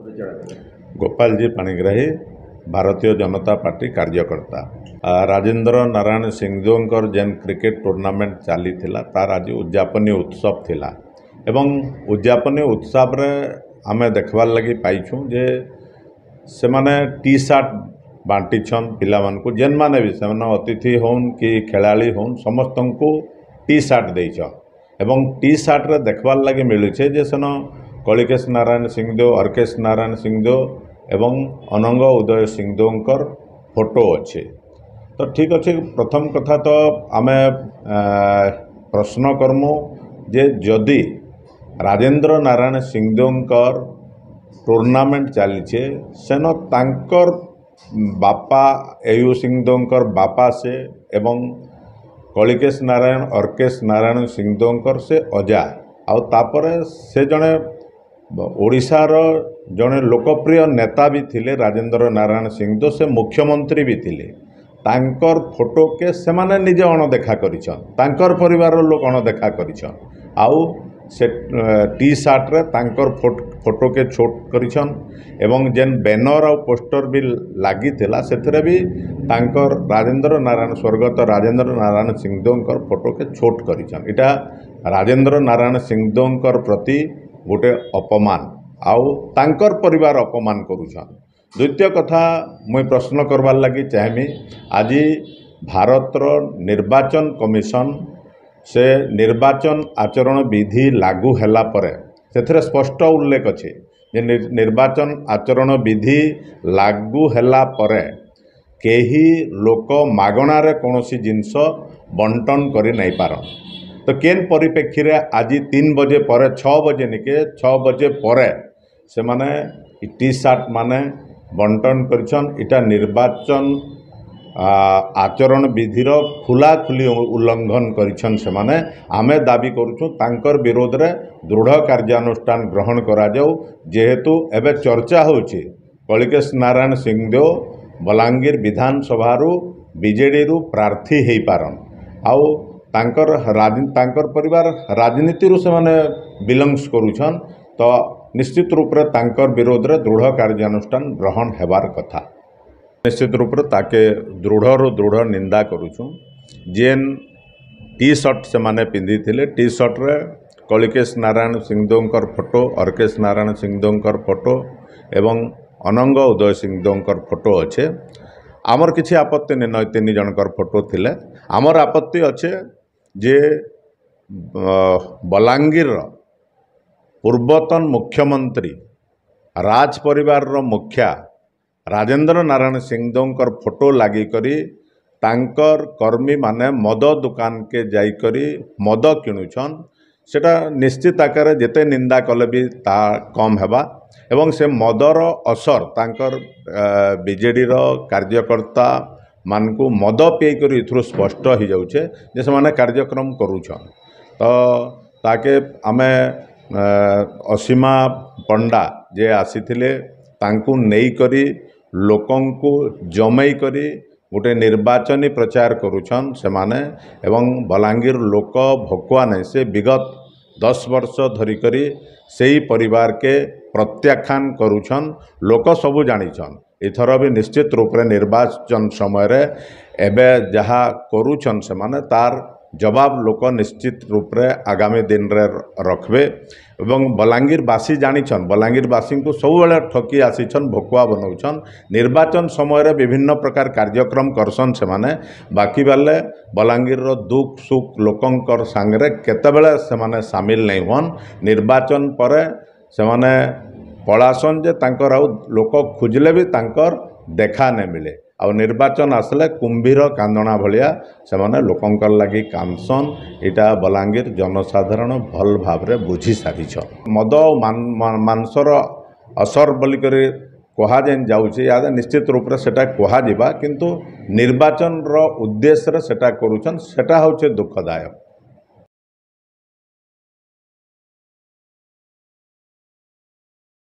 Gopal ji Panigrahi Bharatiya Janata party कार्यकर्ता राजेंद्र नारायण सिंहदेव जेन cricket tournament चली तार आज उद्यापनी उत्सव थिला एवं उद्यापनी उत्सव रे आमे देखबार लगी पाइछुं जे से माने टी शर्ट बांटीछन पिला मानकु जेन माने भी से माने अतिथि होन कि खेलाड़ी होन समस्त को टी शर्ट देइछ एवं टी शर्ट रे देखबार लगी मिलुछे जे सेन कलिकेश नारायण सिंहदेव अर्केश नारायण सिंहदेव एवं अनंग उदय सिंहदेवकर फोटो अच्छे। तो ठीक अच्छे प्रथम कथा तो आमे प्रश्न करमु जे जदि राजेंद्र नारायण सिंहदेवकर टूर्नामेंट चलीचे सेन तांकर बापा एयू सिंहदेवकर बापा से एवं कलिकेश नारायण अर्केश नारायण सिंहदेवकर से अजा आउ तापरे से जने ओडिशार जड़े लोकप्रिय नेता भी थिले राजेंद्र नारायण सिंहदेव से मुख्यमंत्री भी थिले तांकर फोटो के सेमाने निजे अणदेखा करिछन तांकर परिवार लोक अणदेखा करिछन आउ से टी शर्ट रे तांकर फोटो के छोट करिछन एवं जेन बैनर और पोस्टर भी लागी थिला सेथरे भी तांकर राजेंद्र नारायण स्वर्गत राजेंद्र नारायण सिंहदेवकर फोटो के छोट करिछन। इटा राजेंद्र नारायण सिंहदेवकर प्रति गोटे अपमान आउ तांकर परिवार अपमान करुछन। द्वितीय कथा मुई प्रश्न करवार लगी चाहमी आज भारतर निर्वाचन कमिशन से निर्वाचन आचरण विधि लागू हैला परे सेथरे स्पष्ट उल्लेख अच्छे जे निर्वाचन आचरण विधि लागू हैला परे केही लोक मागणारे कौनसी जिनस बंटन करि नहीं पारन। तो केन परिप्रेक्षी रे आज 3 बजे पर 6 बजे निके 6 बजे पर से माने टी शर्ट माने बंटन करिछन। इटा निर्वाचन आचरण विधिर खुला खुली उल्लंघन करिछन से माने आमे दाबी करूछु तांकर विरोध रे दृढ़ कार्यानुष्ठान ग्रहण करा जाऊ जेहेतु एबे चर्चा होछि कलिकेश नारायण सिंहदेव बलांगीर विधानसभा बीजेडी रु प्रार्थी हेई पारन आउ तांकर परिवार राजनीति रू से माने बिलंग्स करूछन। तो निश्चित रूप रे तांकर विरोध रे दृढ़ कार्यानुष्ठान ग्रहण हेबार कथा निश्चित रूप रे ताके दृढ़ निंदा करूछु। जेन टी शर्ट से माने पिंधी थिले टी शर्ट रे कलिकेश नारायण सिंहदेवकर फोटो अर्केश नारायण सिंहदेवकर फोटो एवं अनंग उदय सिंहदेवकर फोटो अच्छे आमर किसी आपत्ति नहीं 3 जनकर फोटो थिले आमर आपत्ति अच्छे जे बलांगीर पूर्वतन मुख्यमंत्री राज परिवार मुखिया राजेंद्र नारायण सिंहदेवकर फोटो लागी करी तांकर कर्मी माने मद दुकान के जाई करी मद किणुछन सेटा निश्चित आकार जेते निंदा कले भी ता कम हेबा एवं से मदर असर तांकर बीजेडी रो कार्यकर्ता मानकु मद पी कर इथु स्पष्ट हो जाऊे जे से कार्यक्रम करूछन। तो ताके आमे असीमा पंडा जे आसीथिले तांकु नेई करी लोकंकु जमई करी गोटे निर्वाचनी प्रचार करुछन से माने एवं बलांगीर लोक भकुआ नहीं से विगत 10 वर्ष धरिकरी सेही परिवार के प्रत्याख्यान करुछन लोक सबू जानिछन। इथर भी निश्चित रूप रे निर्वाचन समय रे एबे जहा करुछन से माने तार जवाब लोक निश्चित रूप रे आगामी दिन रे रखबे एवं बलांगीरवासी जानिछन बलांगीरवासी को सब बेले ठकी आसीछन भकुआ बनौछन निर्वाचन समय रे विभिन्न प्रकार कार्यक्रम करसन से माने बाकी बेले बलांगीर रो दुख सुख लोकंकर संगे केतेबेले से माने शामिल नहीं होन निर्वाचन पर से माने पलासन जे तांकर आउ लोक खोजले भी तांकर देखा नहीं मिले आ निर्वाचन आसले कुंभीर कांदना भलिया से माने लोकंकर लगी कांसन इटा बलांगीर जनसाधारण भल भाव रे बुझी सारिछ। मद मांसर असर बोलिक कहा जेन जाउछि या निश्चित रूप रे सेटा कहा जिबा किंतु निर्वाचन रो उद्देश्य रे सेटा करूछन सेटा होचे दुखदायक।